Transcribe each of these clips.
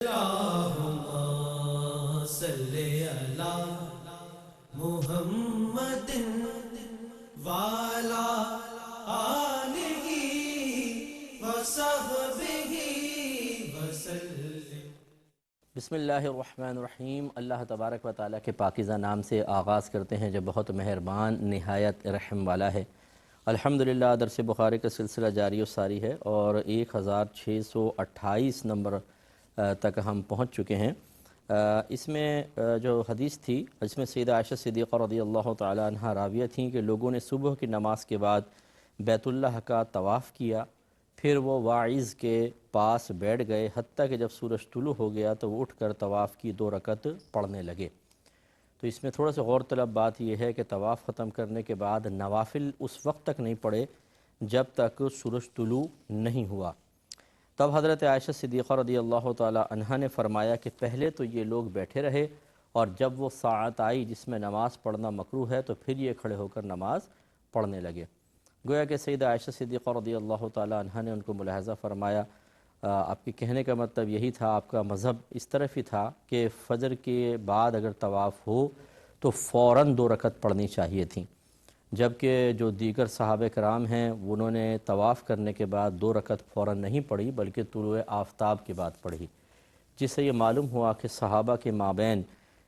اللهم صل على محمد وعلى آله وصحبه وسلم۔ بسم اللہ الرحمن الرحیم۔ اللہ تبارک و تعالیٰ کے پاکیزہ نام سے آغاز کرتے ہیں جو بہت مہربان نہایت رحم والا ہے۔ الحمدللہ درس بخاری کا سلسلہ جاری و ساری ہے اور 1628 نمبر تک ہم پہنچ چکے ہیں۔ اس میں جو حدیث تھی اس میں سیدہ عائشہ صدیقہ رضی اللہ تعالیٰ عنہ راویہ تھیں کہ لوگوں نے صبح کی نماز کے بعد بیت اللہ کا طواف کیا، پھر وہ واعظ کے پاس بیٹھ گئے حتیٰ کہ جب سورج طلوع ہو گیا تو وہ اٹھ کر طواف کی 2 رکعت پڑھنے لگے۔ تو اس میں تھوڑا سا غور طلب بات یہ ہے کہ طواف ختم کرنے کے بعد نوافل اس وقت تک نہیں پڑھے جب تک سورج طلوع نہیں ہوا۔ تب حضرت عائشہ صدیقہ رضی اللہ تعالی عنہا نے فرمایا کہ پہلے تو یہ لوگ بیٹھے رہے اور جب وہ ساعت آئی جس میں نماز پڑھنا مکروہ ہے تو پھر یہ کھڑے ہو کر نماز پڑھنے لگے۔ گویا کہ سیدہ عائشہ صدیقہ رضی اللہ تعالی عنہا نے ان کو ملاحظہ فرمایا، آپ کے کہنے کا مطلب یہی تھا، آپ کا مذہب اس طرف ہی تھا کہ فجر کے بعد اگر طواف ہو تو فوراً 2 رکعت پڑھنی چاہیے تھیں، جبکہ جو دیگر صحابہ کرام ہیں انہوں نے طواف کرنے کے بعد 2 رکعت فوراً نہیں پڑھی بلکہ طلوع آفتاب کے بعد پڑھی، جس سے یہ معلوم ہوا کہ صحابہ کے مابین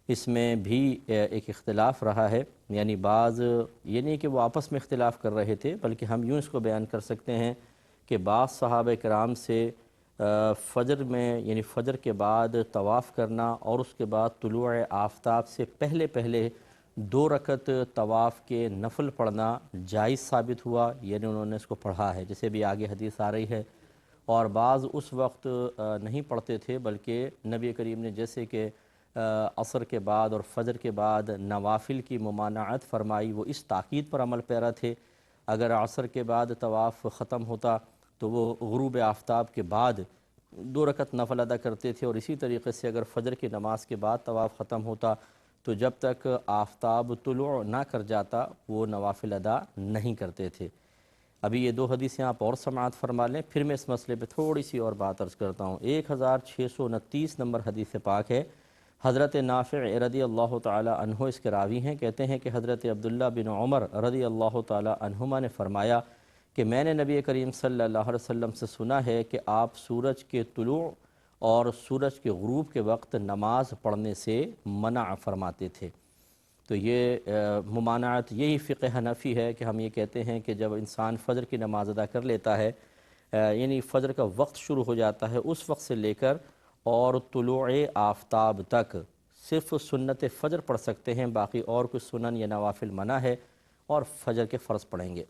اس میں بھی ایک اختلاف رہا ہے۔ یعنی بعض یہ نہیں کہ وہ آپس میں اختلاف کر رہے تھے بلکہ ہم یوں اس کو بیان کر سکتے ہیں کہ بعض صحابہ کرام سے فجر میں یعنی فجر کے بعد طواف کرنا اور اس کے بعد طلوع آفتاب سے پہلے 2 رکعت طواف کے نفل پڑھنا جائز ثابت ہوا، یعنی انہوں نے اس کو پڑھا ہے، جسے بھی آگے حدیث آ رہی ہے۔ اور بعض اس وقت نہیں پڑھتے تھے بلکہ نبی کریم نے جیسے کہ عصر کے بعد اور فجر کے بعد نوافل کی ممانعت فرمائی، وہ اس تاکید پر عمل پیرا تھے۔ اگر عصر کے بعد طواف ختم ہوتا تو وہ غروب آفتاب کے بعد 2 رکعت نفل ادا کرتے تھے، اور اسی طریقے سے اگر فجر کی نماز کے بعد طواف ختم ہوتا تو جب تک آفتاب طلوع نہ کر جاتا وہ نوافل ادا نہیں کرتے تھے۔ ابھی یہ 2 حدیثیں آپ اور سماعت فرما لیں، پھر میں اس مسئلے پہ تھوڑی سی اور بات عرض کرتا ہوں۔ 1629 نمبر حدیث پاک ہے، حضرت نافع رضی اللہ تعالی عنہ اس کے راوی ہیں، کہتے ہیں کہ حضرت عبداللہ بن عمر رضی اللہ تعالی عنہما نے فرمایا کہ میں نے نبی کریم صلی اللہ علیہ وسلم سے سنا ہے کہ آپ سورج کے طلوع اور سورج کے غروب کے وقت نماز پڑھنے سے منع فرماتے تھے۔ تو یہ ممانعت یہی فقہ حنفی ہے کہ ہم یہ کہتے ہیں کہ جب انسان فجر کی نماز ادا کر لیتا ہے، یعنی فجر کا وقت شروع ہو جاتا ہے، اس وقت سے لے کر اور طلوع آفتاب تک صرف سنت فجر پڑھ سکتے ہیں، باقی اور کچھ سنن یا نوافل منع ہے، اور فجر کے فرض پڑھیں گے۔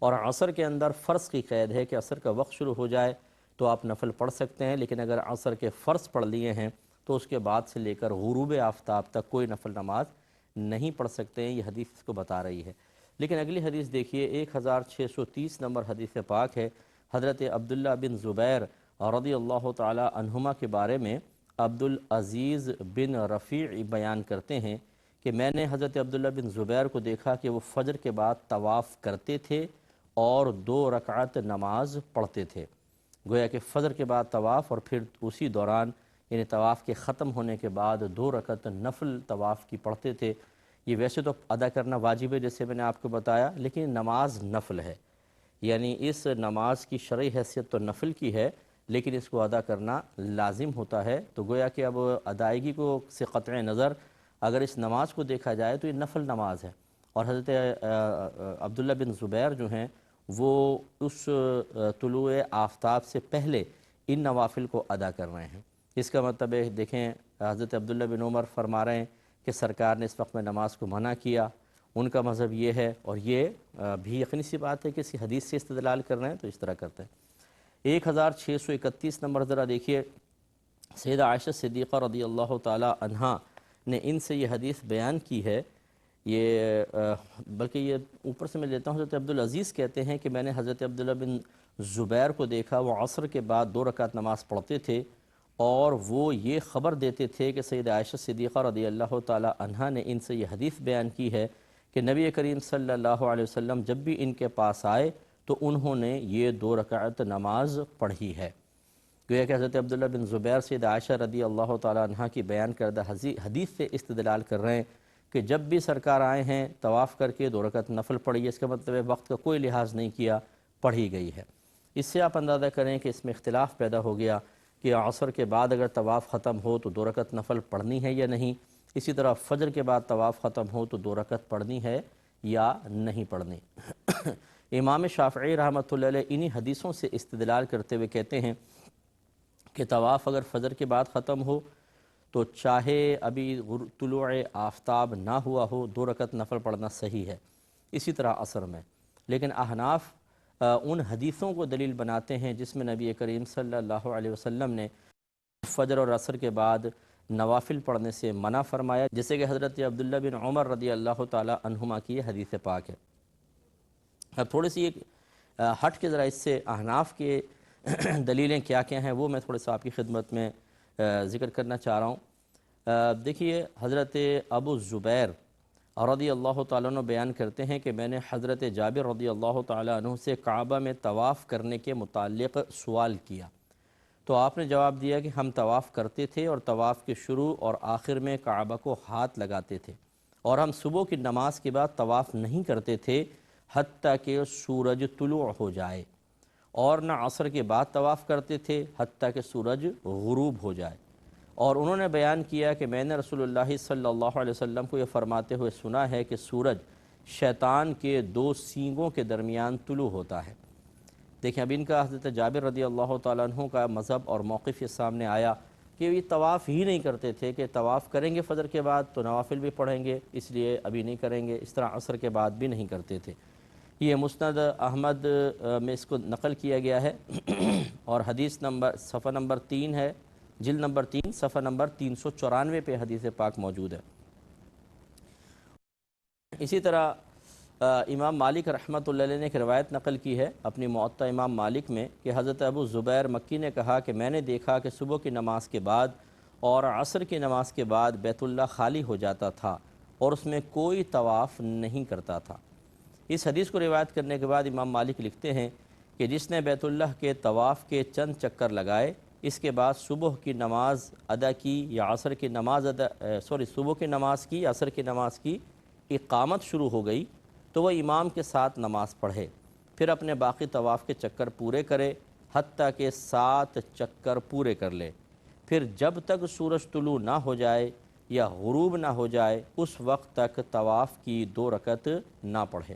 اور عصر کے اندر فرض کی قید ہے کہ عصر کا وقت شروع ہو جائے تو آپ نفل پڑھ سکتے ہیں، لیکن اگر عصر کے فرض پڑھ لیے ہیں تو اس کے بعد سے لے کر غروب آفتاب تک کوئی نفل نماز نہیں پڑھ سکتے ہیں، یہ حدیث اس کو بتا رہی ہے۔ لیکن اگلی حدیث دیکھیے، 1630 نمبر حدیث پاک ہے، حضرت عبداللہ بن زبیر رضی اللہ تعالی عنہما کے بارے میں عبدالعزیز بن رفیع بیان کرتے ہیں کہ میں نے حضرت عبداللہ بن زبیر کو دیکھا کہ وہ فجر کے بعد طواف کرتے تھے اور 2 رکعت نماز پڑھتے تھے۔ گویا کہ فجر کے بعد طواف اور پھر اسی دوران یعنی طواف کے ختم ہونے کے بعد 2 رکعت نفل طواف کی پڑھتے تھے۔ یہ ویسے تو ادا کرنا واجب ہے جیسے میں نے آپ کو بتایا، لیکن نماز نفل ہے، یعنی اس نماز کی شرعی حیثیت تو نفل کی ہے لیکن اس کو ادا کرنا لازم ہوتا ہے۔ تو گویا کہ اب ادائیگی کو سے قطع نظر اگر اس نماز کو دیکھا جائے تو یہ نفل نماز ہے، اور حضرت عبداللہ بن زبیر جو ہیں وہ اس طلوع آفتاب سے پہلے ان نوافل کو ادا کر رہے ہیں۔ اس کا مطلب ہے دیکھیں، حضرت عبداللہ بن عمر فرما رہے ہیں کہ سرکار نے اس وقت میں نماز کو منع کیا، ان کا مذہب یہ ہے، اور یہ بھی یقینی سی بات ہے کہ اسی حدیث سے استدلال کر رہے ہیں تو اس طرح کرتے ہیں۔ 1631 نمبر ذرا دیکھیے، سیدہ عائشہ صدیقہ رضی اللہ تعالی عنہا نے ان سے یہ حدیث بیان کی ہے، یہ بلکہ یہ اوپر سے میں لیتا ہوں، حضرت عبدالعزیز کہتے ہیں کہ میں نے حضرت عبداللہ بن زبیر کو دیکھا، وہ عصر کے بعد 2 رکعت نماز پڑھتے تھے اور وہ یہ خبر دیتے تھے کہ سیدہ عائشہ صدیقہ رضی اللہ تعالی عنہا نے ان سے یہ حدیث بیان کی ہے کہ نبی کریم صلی اللہ علیہ وسلم جب بھی ان کے پاس آئے تو انہوں نے یہ 2 رکعت نماز پڑھی ہے۔ گویا کہ حضرت عبداللہ بن زبیر سید عائشہ رضی اللہ تعالیٰ عنہ کی بیان کردہ حدیث سے استدلال کر رہے ہیں کہ جب بھی سرکار آئے ہیں طواف کر کے 2 رکعت نفل پڑھی ہے، اس کا مطلب ہے وقت کا کوئی لحاظ نہیں کیا، پڑھی گئی ہے۔ اس سے آپ اندازہ کریں کہ اس میں اختلاف پیدا ہو گیا کہ عصر کے بعد اگر طواف ختم ہو تو 2 رکعت نفل پڑھنی ہے یا نہیں، اسی طرح فجر کے بعد طواف ختم ہو تو 2 رکعت پڑھنی ہے یا نہیں پڑھنی۔ امام شافعی رحمۃ اللہ علیہ انہی حدیثوں سے استدلال کرتے ہوئے کہتے ہیں کہ طواف اگر فجر کے بعد ختم ہو تو چاہے ابھی طلوع آفتاب نہ ہوا ہو 2 رکعت نفل پڑھنا صحیح ہے، اسی طرح عصر میں۔ لیکن احناف ان حدیثوں کو دلیل بناتے ہیں جس میں نبی کریم صلی اللہ علیہ وسلم نے فجر اور عصر کے بعد نوافل پڑھنے سے منع فرمایا، جیسے کہ حضرت عبداللہ بن عمر رضی اللہ تعالی عنہما کی یہ حدیث پاک ہے۔ اب تھوڑی سی ایک ہٹ کے ذرا اس سے احناف کے دلیلیں کیا کیا ہیں وہ میں تھوڑے سا آپ کی خدمت میں ذکر کرنا چاہ رہا ہوں۔ دیکھیے حضرت ابو زبیر رضی اللہ تعالیٰ عنہ بیان کرتے ہیں کہ میں نے حضرت جابر رضی اللہ تعالیٰ عنہ سے کعبہ میں طواف کرنے کے متعلق سوال کیا، تو آپ نے جواب دیا کہ ہم طواف کرتے تھے اور طواف کے شروع اور آخر میں کعبہ کو ہاتھ لگاتے تھے، اور ہم صبح کی نماز کے بعد طواف نہیں کرتے تھے حتیٰ کہ سورج طلوع ہو جائے، اور نہ عصر کے بعد طواف کرتے تھے حتیٰ کہ سورج غروب ہو جائے۔ اور انہوں نے بیان کیا کہ میں نے رسول اللہ صلی اللہ علیہ وسلم کو یہ فرماتے ہوئے سنا ہے کہ سورج شیطان کے 2 سینگوں کے درمیان طلوع ہوتا ہے۔ دیکھیں اب ان کا حضرت جابر رضی اللہ تعالیٰ عنہ کا مذہب اور موقف یہ سامنے آیا کہ یہ طواف ہی نہیں کرتے تھے، کہ طواف کریں گے فجر کے بعد تو نوافل بھی پڑھیں گے، اس لیے ابھی نہیں کریں گے، اس طرح عصر کے بعد بھی نہیں کرتے تھے۔ یہ مسند احمد میں اس کو نقل کیا گیا ہے اور حدیث نمبر صفحہ نمبر 3 ہے، جلد نمبر 3 صفحہ نمبر 394 پہ حدیث پاک موجود ہے۔ اسی طرح امام مالک رحمۃ اللہ علیہ نے ایک روایت نقل کی ہے اپنی موطا امام مالک میں کہ حضرت ابو زبیر مکی نے کہا کہ میں نے دیکھا کہ صبح کی نماز کے بعد اور عصر کی نماز کے بعد بیت اللہ خالی ہو جاتا تھا اور اس میں کوئی طواف نہیں کرتا تھا۔ اس حدیث کو روایت کرنے کے بعد امام مالک لکھتے ہیں کہ جس نے بیت اللہ کے طواف کے چند چکر لگائے، اس کے بعد صبح کی نماز ادا کی یا عصر کی نماز صبح کی نماز کی، عصر کی نماز کی اقامت شروع ہو گئی تو وہ امام کے ساتھ نماز پڑھے، پھر اپنے باقی طواف کے چکر پورے کرے حتیٰ کہ 7 چکر پورے کر لے، پھر جب تک سورج طلوع نہ ہو جائے یا غروب نہ ہو جائے اس وقت تک طواف کی 2 رکعت نہ پڑھے۔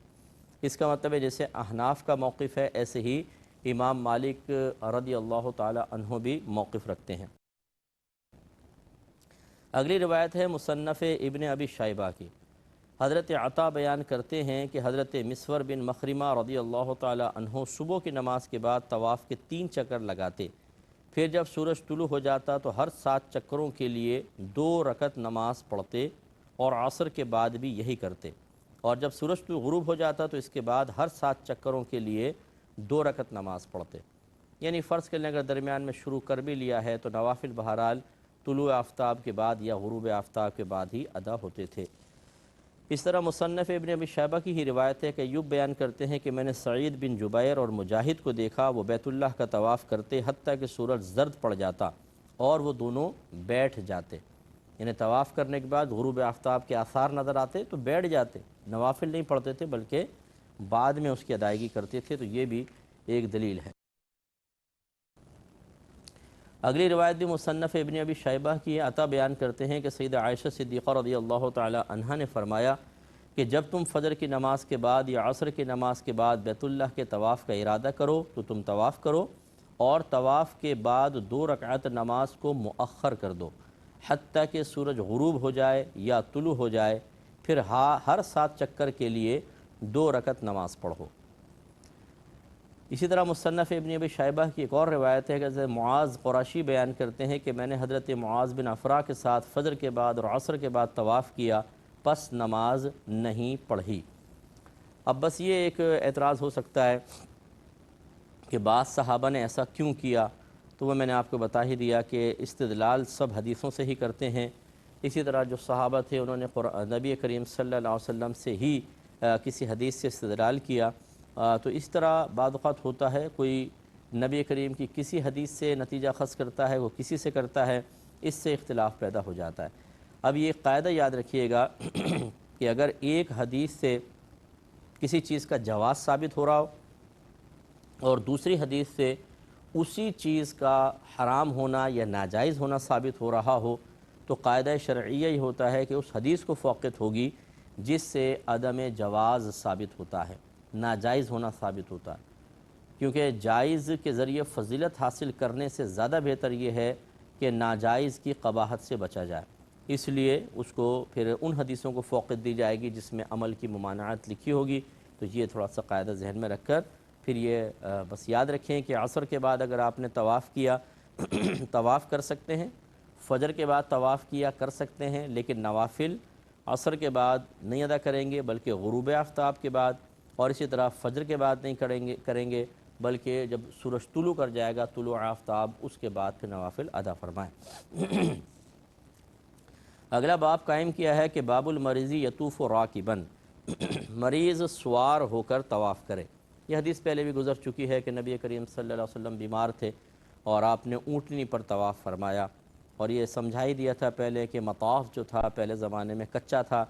اس کا مطلب ہے جیسے احناف کا موقف ہے ایسے ہی امام مالک رضی اللہ تعالی عنہ بھی موقف رکھتے ہیں۔ اگلی روایت ہے مصنف ابن ابی شیبہ کی۔ حضرت عطا بیان کرتے ہیں کہ حضرت مسور بن مخرمہ رضی اللہ تعالی عنہ صبح کی نماز کے بعد طواف کے 3 چکر لگاتے، پھر جب سورج طلوع ہو جاتا تو ہر 7 چکروں کے لیے 2 رکعت نماز پڑھتے اور عصر کے بعد بھی یہی کرتے، اور جب سورج طلوع غروب ہو جاتا تو اس کے بعد ہر 7 چکروں کے لیے 2 رکعت نماز پڑھتے۔ یعنی فرض کرنے اگر درمیان میں شروع کر بھی لیا ہے تو نوافل بہرحال طلوع آفتاب کے بعد یا غروب آفتاب کے بعد ہی ادا ہوتے تھے۔ اس طرح مصنف ابن ابی شیبہ کی ہی روایت ہے کہ ایوب بیان کرتے ہیں کہ میں نے سعید بن جبیر اور مجاہد کو دیکھا، وہ بیت اللہ کا طواف کرتے حتیٰ کہ سورج زرد پڑ جاتا اور وہ دونوں بیٹھ جاتے، یعنی طواف کرنے کے بعد غروب آفتاب کے آثار نظر آتے تو بیٹھ جاتے، نوافل نہیں پڑھتے تھے بلکہ بعد میں اس کی ادائیگی کرتے تھے، تو یہ بھی ایک دلیل ہے۔ اگلی روایت بھی مصنف ابن ابی شیبہ کی عطا بیان کرتے ہیں کہ سیدہ عائشہ صدیقہ رضی اللہ تعالی عنہا نے فرمایا کہ جب تم فجر کی نماز کے بعد یا عصر کی نماز کے بعد بیت اللہ کے طواف کا ارادہ کرو تو تم طواف کرو، اور طواف کے بعد 2 رکعت نماز کو مؤخر کر دو حتیٰ کہ سورج غروب ہو جائے یا طلوع ہو جائے، پھر ہر 7 چکر کے لیے 2 رکعت نماز پڑھو۔ اسی طرح مصنف ابن ابی شیبہ کی ایک اور روایت ہے کہ حضرت معاذ قرشی بیان کرتے ہیں کہ میں نے حضرت معاذ بن افرا کے ساتھ فجر کے بعد اور عصر کے بعد طواف کیا، پس نماز نہیں پڑھی۔ اب بس یہ ایک اعتراض ہو سکتا ہے کہ بعض صحابہ نے ایسا کیوں کیا، تو وہ میں نے آپ کو بتا ہی دیا کہ استدلال سب حدیثوں سے ہی کرتے ہیں۔ اسی طرح جو صحابہ تھے انہوں نے نبی کریم صلی اللہ علیہ وسلم سے ہی کسی حدیث سے استدلال کیا، تو اس طرح بعض اوقات ہوتا ہے کوئی نبی کریم کی کسی حدیث سے نتیجہ خاص کرتا ہے، وہ کسی سے کرتا ہے، اس سے اختلاف پیدا ہو جاتا ہے۔ اب یہ قاعدہ یاد رکھیے گا کہ اگر ایک حدیث سے کسی چیز کا جواز ثابت ہو رہا ہو اور دوسری حدیث سے اسی چیز کا حرام ہونا یا ناجائز ہونا ثابت ہو رہا ہو، تو قاعدہ شرعیہ یہ ہوتا ہے کہ اس حدیث کو فوقیت ہوگی جس سے عدم جواز ثابت ہوتا ہے، ناجائز ہونا ثابت ہوتا ہے، کیونکہ جائز کے ذریعے فضیلت حاصل کرنے سے زیادہ بہتر یہ ہے کہ ناجائز کی قباحت سے بچا جائے، اس لیے اس کو پھر ان حدیثوں کو فوقیت دی جائے گی جس میں عمل کی ممانعت لکھی ہوگی۔ تو یہ تھوڑا سا قاعدہ ذہن میں رکھ کر پھر یہ بس یاد رکھیں کہ عصر کے بعد اگر آپ نے طواف کیا طواف کر سکتے ہیں، فجر کے بعد طواف کیا کر سکتے ہیں، لیکن نوافل عصر کے بعد نہیں ادا کریں گے بلکہ غروب آفتاب کے بعد، اور اسی طرح فجر کے بعد نہیں کریں گے بلکہ جب سورج طلوع کر جائے گا طلوع آفتاب اس کے بعد پھر نوافل ادا فرمائیں۔ اگلا باب قائم کیا ہے کہ باب المریضی یطوف راکباً، مریض سوار ہو کر طواف کرے۔ یہ حدیث پہلے بھی گزر چکی ہے کہ نبی کریم صلی اللہ علیہ وسلم بیمار تھے اور آپ نے اونٹنی پر طواف فرمایا، اور یہ سمجھا ہی دیا تھا پہلے کہ مطاف جو تھا پہلے زمانے میں کچا تھا،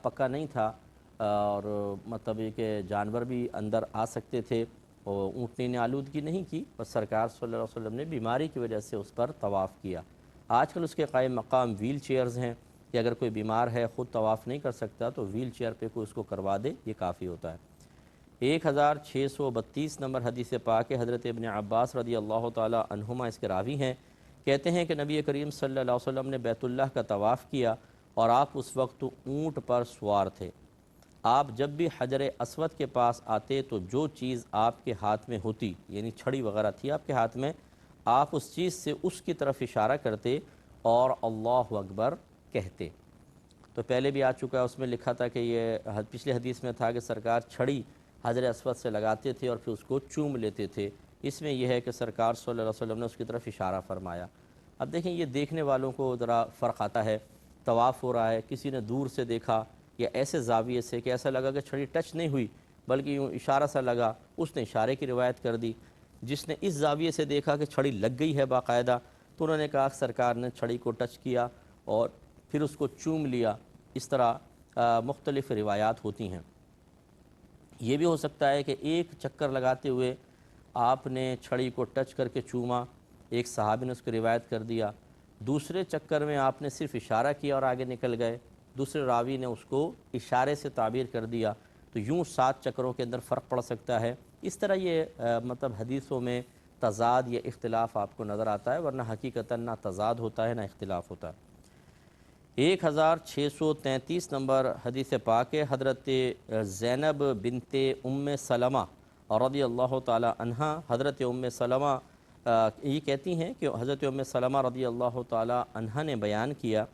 پکا نہیں تھا، اور مطلب یہ کہ جانور بھی اندر آ سکتے تھے، اور اونٹنی نے آلودگی نہیں کی، بس سرکار صلی اللہ علیہ وسلم نے بیماری کی وجہ سے اس پر طواف کیا۔ آج کل اس کے قائم مقام ویل چیئرز ہیں کہ اگر کوئی بیمار ہے خود طواف نہیں کر سکتا تو ویل چیئر پہ کوئی اس کو کروا دے، یہ کافی ہوتا ہے۔ 1632 نمبر حدیث پاک ہے، حضرت ابن عباس رضی اللہ تعالی عنہما اس کے راوی ہیں، کہتے ہیں کہ نبی کریم صلی اللہ علیہ وسلم نے بیت اللہ کا طواف کیا اور آپ اس وقت اونٹ پر سوار تھے۔ آپ جب بھی حجر اسود کے پاس آتے تو جو چیز آپ کے ہاتھ میں ہوتی، یعنی چھڑی وغیرہ تھی آپ کے ہاتھ میں، آپ اس چیز سے اس کی طرف اشارہ کرتے اور اللہ اکبر کہتے۔ تو پہلے بھی آ چکا ہے، اس میں لکھا تھا کہ یہ پچھلے حدیث میں تھا کہ سرکار چھڑی حجر اسود سے لگاتے تھے اور پھر اس کو چوم لیتے تھے، اس میں یہ ہے کہ سرکار صلی اللہ علیہ وسلم نے اس کی طرف اشارہ فرمایا۔ اب دیکھیں یہ دیکھنے والوں کو ذرا فرق آتا ہے، طواف ہو رہا ہے، کسی نے دور سے دیکھا یا ایسے زاویے سے کہ ایسا لگا کہ چھڑی ٹچ نہیں ہوئی بلکہ یوں اشارہ سا لگا، اس نے اشارے کی روایت کر دی۔ جس نے اس زاویے سے دیکھا کہ چھڑی لگ گئی ہے باقاعدہ، تو انہوں نے کہا سرکار نے چھڑی کو ٹچ کیا اور پھر اس کو چوم لیا۔ اس طرح مختلف روایات ہوتی ہیں۔ یہ بھی ہو سکتا ہے کہ ایک چکر لگاتے ہوئے آپ نے چھڑی کو ٹچ کر کے چوما، ایک صحابی نے اس کو روایت کر دیا، دوسرے چکر میں آپ نے صرف اشارہ کیا اور آگے نکل گئے، دوسرے راوی نے اس کو اشارے سے تعبیر کر دیا، تو یوں 7 چکروں کے اندر فرق پڑ سکتا ہے۔ اس طرح یہ مطلب حدیثوں میں تضاد یا اختلاف آپ کو نظر آتا ہے، ورنہ حقیقتاً نہ تضاد ہوتا ہے نہ اختلاف ہوتا ہے۔ 1633 نمبر حدیث پاک ہے، حضرت زینب بنت ام سلمہ رضی اللہ تعالی عنہ، حضرت ام سلمہ یہ کہتی ہیں کہ حضرت ام سلمہ رضی اللہ تعالی عنہ نے بیان کیا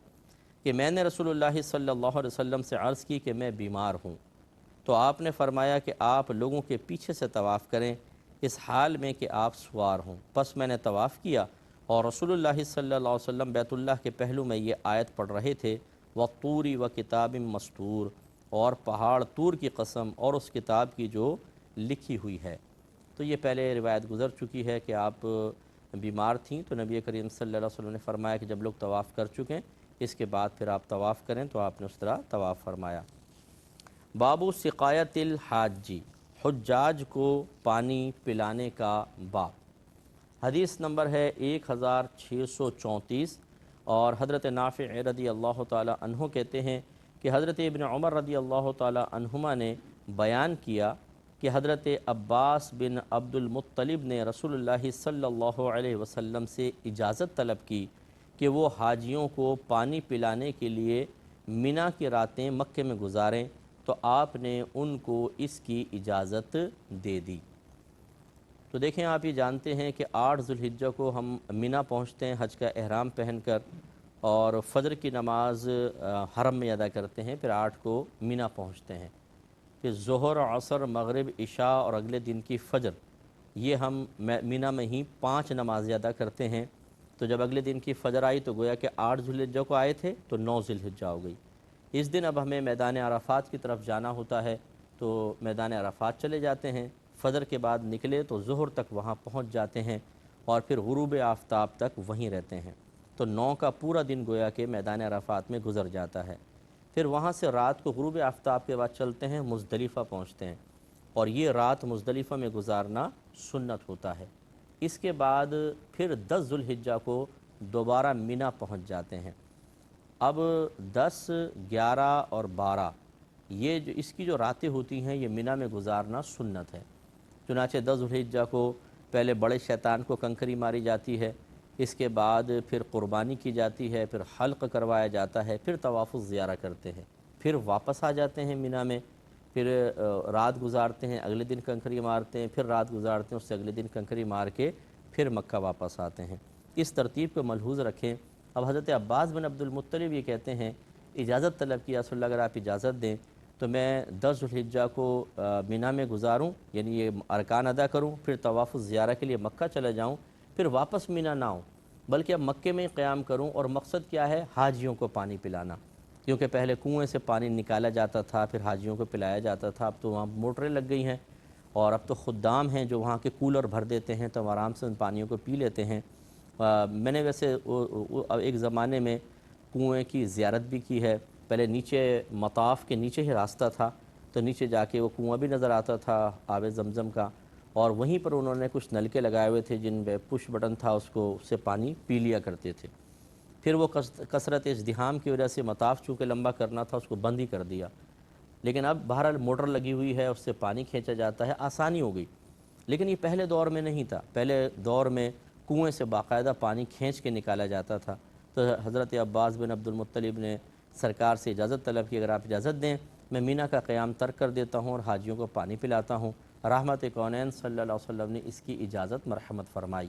کہ میں نے رسول اللہ صلی اللہ علیہ وسلم سے عرض کی کہ میں بیمار ہوں، تو آپ نے فرمایا کہ آپ لوگوں کے پیچھے سے طواف کریں اس حال میں کہ آپ سوار ہوں۔ پس میں نے طواف کیا اور رسول اللہ صلی اللہ علیہ وسلم بیت اللہ کے پہلو میں یہ آیت پڑھ رہے تھے، وَالطُّورِ وَكِتَابٍ مَّسْطُورٍ، اور پہاڑ طور کی قسم اور اس کتاب کی جو لکھی ہوئی ہے۔ تو یہ پہلے روایت گزر چکی ہے کہ آپ بیمار تھیں تو نبی کریم صلی اللہ علیہ وسلم نے فرمایا کہ جب لوگ طواف کر چکیں اس کے بعد پھر آپ طواف کریں، تو آپ نے اس طرح طواف فرمایا۔ باب سقایت الحاجی، حجاج کو پانی پلانے کا باب۔ حدیث نمبر ہے 1634، اور حضرت نافع رضی اللہ تعالی عنہ کہتے ہیں کہ حضرت ابن عمر رضی اللہ تعالی عنہما نے بیان کیا کہ حضرت عباس بن عبد المطلب نے رسول اللہ صلی اللہ علیہ وسلم سے اجازت طلب کی کہ وہ حاجیوں کو پانی پلانے کے لیے منی کی راتیں مکے میں گزاریں، تو آپ نے ان کو اس کی اجازت دے دی۔ تو دیکھیں آپ یہ جانتے ہیں کہ 8 ذو الحجہ کو ہم منی پہنچتے ہیں حج کا احرام پہن کر، اور فجر کی نماز حرم میں ادا کرتے ہیں، پھر 8 کو منی پہنچتے ہیں، پھر ظہر، عصر، مغرب، عشاء اور اگلے دن کی فجر، یہ ہم منی میں ہی 5 نمازیں ادا کرتے ہیں۔ تو جب اگلے دن کی فجر آئی تو گویا کہ 8 ذو الحجہ کو آئے تھے تو 9 ذو الحجہ ہو گئی۔ اس دن اب ہمیں میدان عرفات کی طرف جانا ہوتا ہے، تو میدان عرفات چلے جاتے ہیں، فجر کے بعد نکلے تو ظہر تک وہاں پہنچ جاتے ہیں اور پھر غروب آفتاب تک وہیں رہتے ہیں، تو 9 کا پورا دن گویا کہ میدان عرفات میں گزر جاتا ہے۔ پھر وہاں سے رات کو غروب آفتاب کے بعد چلتے ہیں، مزدلفہ پہنچتے ہیں، اور یہ رات مزدلفہ میں گزارنا سنت ہوتا ہے۔ اس کے بعد پھر 10 ذو الحجہ کو دوبارہ منی پہنچ جاتے ہیں۔ اب 10، 11 اور 12 یہ جو اس کی جو راتیں ہوتی ہیں یہ منی میں گزارنا سنت ہے۔ چنانچہ 10 ذو الحجہ کو پہلے بڑے شیطان کو کنکری ماری جاتی ہے، اس کے بعد پھر قربانی کی جاتی ہے، پھر حلق کروایا جاتا ہے، پھر طواف الزیارہ کرتے ہیں، پھر واپس آ جاتے ہیں منی میں، پھر رات گزارتے ہیں، اگلے دن کنکری مارتے ہیں، پھر رات گزارتے ہیں، اس سے اگلے دن کنکری مار کے پھر مکہ واپس آتے ہیں۔ اس ترتیب کو ملحوظ رکھیں۔ اب حضرت عباس بن عبد المطلب یہ کہتے ہیں، اجازت طلب کی، رسول اللہ اگر آپ اجازت دیں تو میں 10 ذو الحجہ کو منی میں گزاروں، یعنی یہ ارکان ادا کروں، پھر طواف الزیارہ کے لیے مکہ چلا جاؤں، پھر واپس منی نہ آؤں، بلکہ اب مکے میں ہی قیام کروں، اور مقصد کیا ہے؟ حاجیوں کو پانی پلانا، کیونکہ پہلے کنویں سے پانی نکالا جاتا تھا، پھر حاجیوں کو پلایا جاتا تھا، اب تو وہاں موٹریں لگ گئی ہیں، اور اب تو خدام ہیں جو وہاں کے کولر بھر دیتے ہیں، تو آرام سے ان پانیوں کو پی لیتے ہیں۔ میں نے ویسے ایک زمانے میں کنویں کی زیارت بھی کی ہے، پہلے نیچے مطاف کے نیچے ہی راستہ تھا، تو نیچے جا کے وہ کنواں بھی نظر آتا تھا آب زمزم کا، اور وہیں پر انہوں نے کچھ نلکے لگائے ہوئے تھے جن پہ پش بٹن تھا، اس سے پانی پی لیا کرتے تھے۔ پھر وہ کثرت ازدحام کی وجہ سے مطاف چونکہ لمبا کرنا تھا، اس کو بند ہی کر دیا، لیکن اب بہرحال موٹر لگی ہوئی ہے، اس سے پانی کھینچا جاتا ہے، آسانی ہو گئی۔ لیکن یہ پہلے دور میں نہیں تھا، پہلے دور میں کنویں سے باقاعدہ پانی کھینچ کے نکالا جاتا تھا۔ تو حضرت عباس بن عبد المطلب نے سرکار سے اجازت طلب کی، اگر آپ اجازت دیں میں منی کا قیام ترک کر دیتا ہوں اور حاجیوں کو پانی پلاتا ہوں۔ رحمت کونین صلی اللہ علیہ وسلم نے اس کی اجازت مرحمت فرمائی۔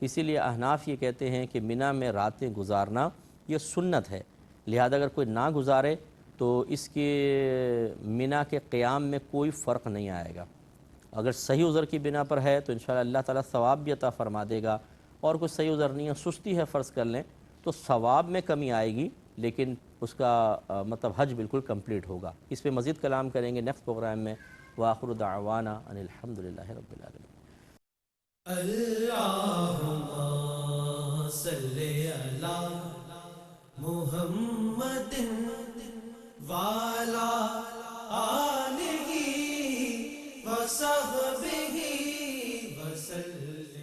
اسی لیے احناف یہ کہتے ہیں کہ منی میں راتیں گزارنا یہ سنت ہے، لہذا اگر کوئی نہ گزارے تو اس کے منی کے قیام میں کوئی فرق نہیں آئے گا۔ اگر صحیح عذر کی بنا پر ہے تو انشاءاللہ اللہ تعالیٰ ثواب بھی عطا فرما دے گا، اور کوئی صحیح عذر نہیں ہے، سستی ہے فرض کر لیں، تو ثواب میں کمی آئے گی، لیکن اس کا مطلب حج بالکل کمپلیٹ ہوگا۔ اس پہ مزید کلام کریں گے نیکسٹ پروگرام میں۔ وآخر دعوانا ان الحمدللہ رب العالمین۔ اللہم صلی علی محمد وعلی